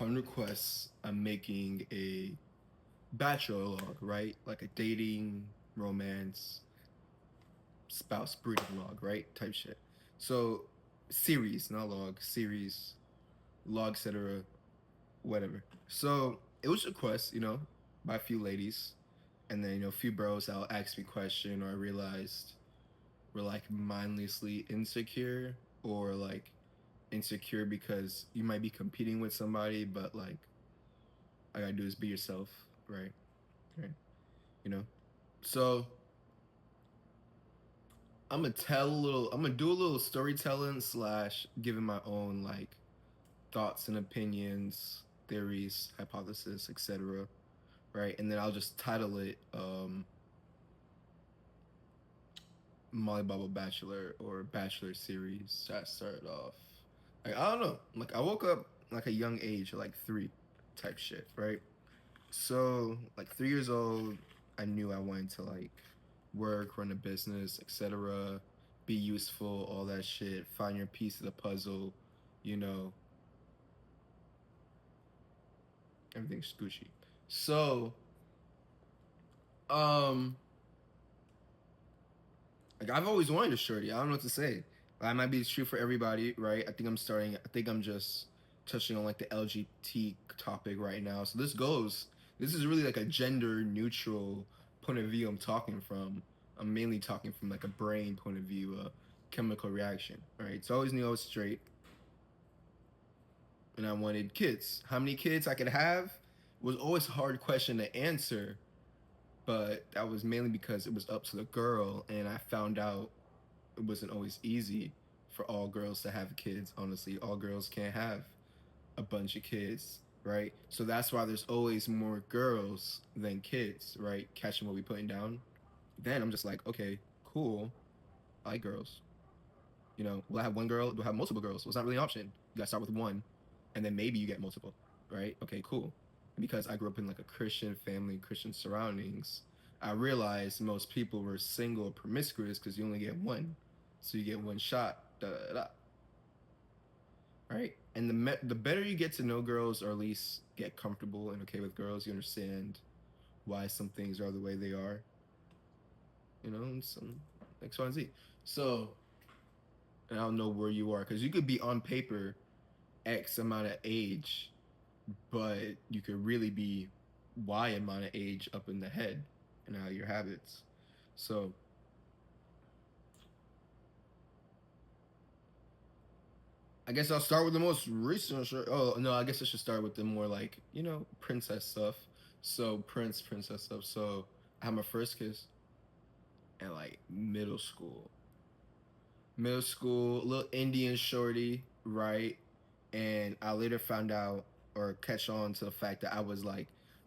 upon request, I'm making a bachelor log, right? Like a dating, romance, spouse breeding log, right? Type shit. So series, not log, series, log, etc., whatever. So it was a request, by a few ladies, and then a few bros that'll ask me question, or I realized were like mindlessly insecure, or like insecure because you might be competing with somebody, but like all I gotta do is be yourself, right? Right. You know. So I'm gonna do a little storytelling slash giving my own like thoughts and opinions, theories, hypothesis, etc. Right, and then I'll just title it Molly Bubble Bachelor or Bachelor series. That started off. Like I don't know. Like I woke up like a young age, like 3, type shit, right? So like 3 years old, I knew I wanted to like work, run a business, etc. Be useful, all that shit. Find your piece of the puzzle, you know. Everything's Gucci. So, um, like I've always wanted a shorty. I don't know what to say. That might be true for everybody, right? I think I'm just touching on like the LGBT topic right now. So this goes. This is really like a gender neutral point of view I'm talking from. I'm mainly talking from like a brain point of view, a chemical reaction. Right. So I always knew I was straight, and I wanted kids. How many kids I could have was always a hard question to answer, but that was mainly because it was up to the girl, and I found out it wasn't always easy for all girls to have kids. Honestly, all girls can't have a bunch of kids, right? So that's why there's always more girls than kids, right? Catching what we putting down. Then I'm just like, okay, cool. I like girls. Will I have one girl? Do I have multiple girls? Well, it's not really an option. You gotta start with one, and then maybe you get multiple, right? Okay, cool. And because I grew up in like a Christian family, Christian surroundings, I realized most people were single or promiscuous because you only get one, so you get one shot. Da da da. Right? And the better you get to know girls, or at least get comfortable and okay with girls, you understand why some things are the way they are. And some X, Y, and Z. So, and I don't know where you are because you could be on paper X amount of age, but you could really be Y amount of age up in the head and how your habits. So I guess I'll start with the most recent. Oh no, I guess I should start with the more like princess stuff. So princess stuff. So I had my first kiss at like middle school. Middle school, little Indian shorty, right? And I later found out or catch on to the fact that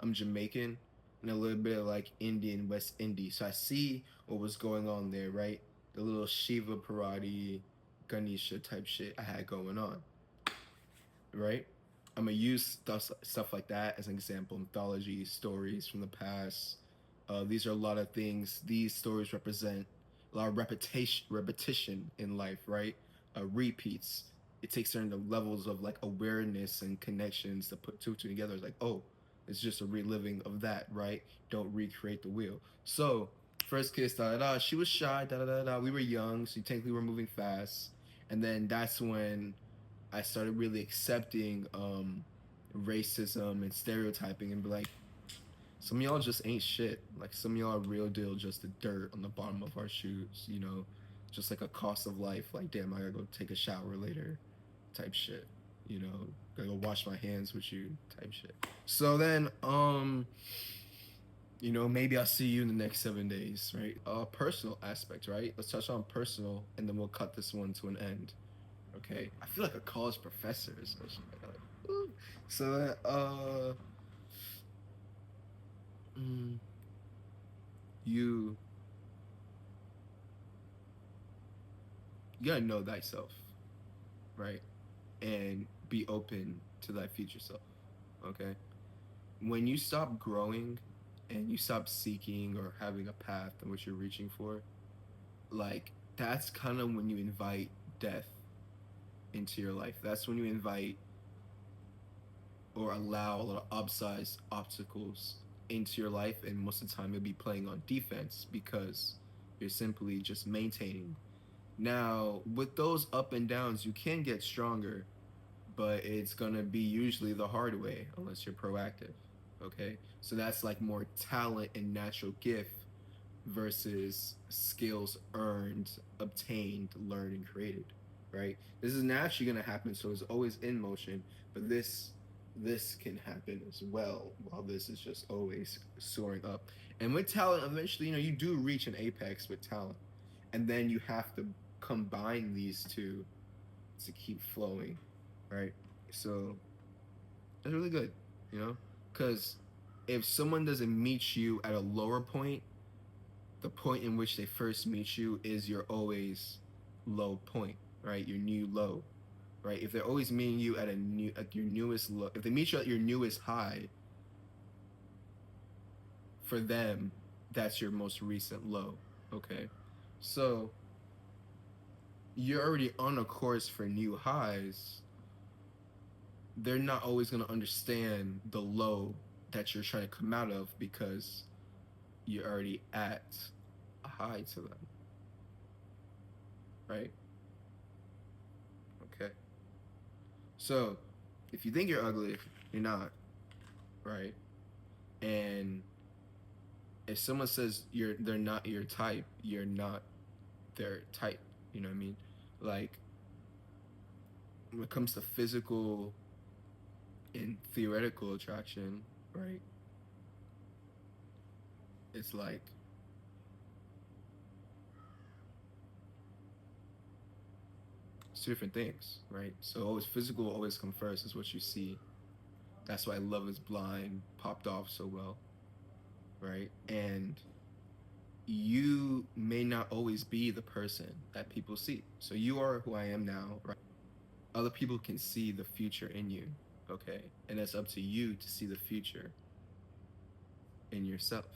I'm Jamaican and a little bit of like Indian West Indies. So I see what was going on there, right? The little Shiva Parati, Ganesha type shit I had going on, right? I'm gonna use stuff like that as an example. Mythology, stories from the past. These are a lot of things. These stories represent a lot of repetition in life, right? Repeats. It takes certain levels of like awareness and connections to put two together. It's like, oh, it's just a reliving of that, right? Don't recreate the wheel. So, first kiss, da da da. She was shy, da da da da. We were young, so technically we're moving fast. And then that's when I started really accepting racism and stereotyping and be like, some of y'all just ain't shit. Like some of y'all are real deal, just the dirt on the bottom of our shoes, just like a cost of life. Like, damn, I gotta go take a shower later, type shit. Gotta go wash my hands with you, type shit. So then, maybe I'll see you in the next 7 days, right? Personal aspect, right? Let's touch on personal, and then we'll cut this one to an end. Okay, I feel like a college professor or something. Like, ooh. So, mm, you you gotta know thyself, right? And be open to thy future self. Okay, when you stop growing and you stop seeking or having a path in which you're reaching for, like that's kind of when you invite death into your life. That's when you invite, or allow a lot of upsized obstacles into your life, and most of the time you'll be playing on defense because you're simply just maintaining. Now, with those up and downs, you can get stronger, but it's gonna be usually the hard way unless you're proactive. Okay, so that's like more talent and natural gift versus skills earned, obtained, learned, and created. Right? This is naturally gonna happen, so it's always in motion. But this can happen as well, while this is just always soaring up. And with talent, eventually, you do reach an apex with talent, and then you have to combine these two to keep flowing, right? So that's really good, you know, because if someone doesn't meet you at a lower point, the point in which they first meet you is your always low point, right? Your new low, right? If they're always meeting you at your newest low, if they meet you at your newest high, for them, that's your most recent low. Okay, so you're already on a course for new highs. They're not always going to understand the low that you're trying to come out of because you're already at a high to them, right? Okay. So, if you think you're ugly, you're not, right? And if someone says they're not your type, you're not their type. You know what I mean? Like when it comes to physical and theoretical attraction, right? It's like it's two different things, right? So always physical always come first is what you see. That's why Love is Blind popped off so well, right? And you may not always be the person that people see. So you are who I am now, right? Other people can see the future in you, okay? And it's up to you to see the future in yourself,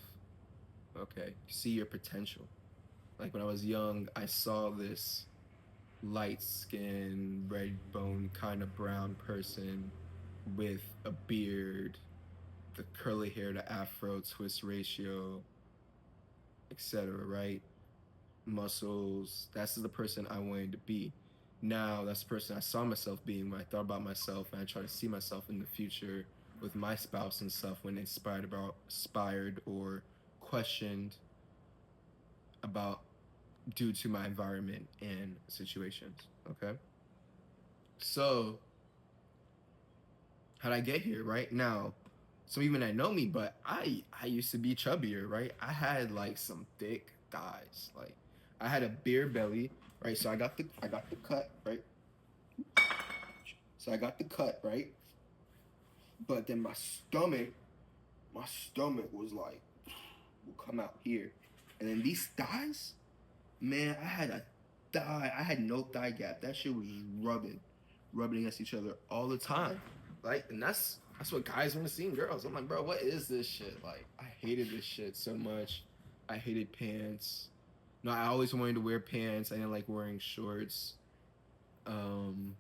okay? See your potential. Like when I was young, I saw this light skinned, red bone, kind of brown person with a beard, the curly hair to afro twist ratio, etc., right? Muscles. That's the person I wanted to be. Now, that's the person I saw myself being when I thought about myself and I try to see myself in the future with my spouse and stuff when inspired or questioned about due to my environment and situations. Okay. So, how'd I get here? Right now, some even that know me, but I used to be chubbier, right? I had like some thick thighs, like I had a beer belly, right? So I got the cut, right? So I got the cut, right? But then my stomach was like will come out here, and then these thighs, man, I had no thigh gap. That shit was just rubbing against each other all the time. Like, and that's what guys want to see in girls. I'm like, bro, what is this shit? Like, I hated this shit so much. I hated pants. No, I always wanted to wear pants. I didn't like wearing shorts. Um,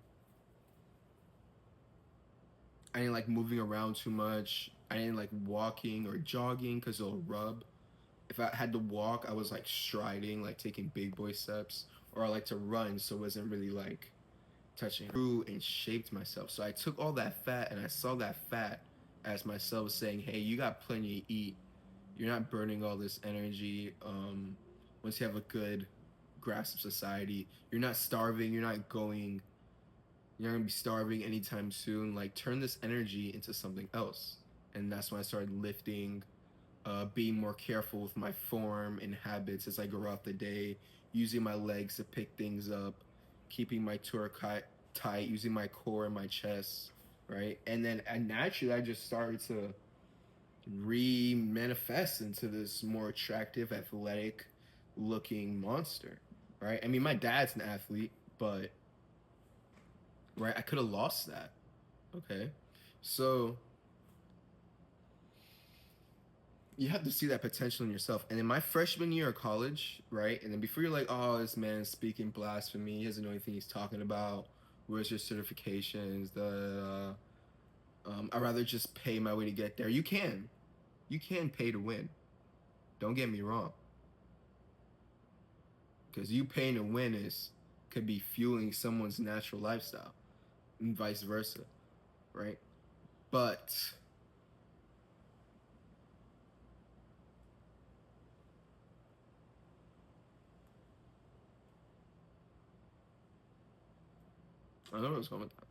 I didn't like moving around too much. I didn't like walking or jogging because it'll rub. If I had to walk, I was like striding, like taking big boy steps, or I like to run, so it wasn't really like touching. Grew and shaped myself. So I took all that fat and I saw that fat as myself saying, hey, you got plenty to eat. You're not burning all this energy. Once you have a good grasp of society, you're not starving. You're not gonna be starving anytime soon. Like turn this energy into something else. And that's when I started lifting, being more careful with my form and habits as I go out the day, using my legs to pick things up, keeping my tight, using my core and my chest, right? And then naturally, I just started to re-manifest into this more attractive, athletic looking monster, right? I mean, my dad's an athlete, but right, I could have lost that, okay? So you have to see that potential in yourself. And in my freshman year of college, right? And then before you're like, oh, this man's speaking blasphemy, he doesn't know anything he's talking about. Where's your certifications? I'd rather just pay my way to get there. You can pay to win. Don't get me wrong, because you paying to win is could be fueling someone's natural lifestyle, and vice versa, right? But I don't know what's going with that.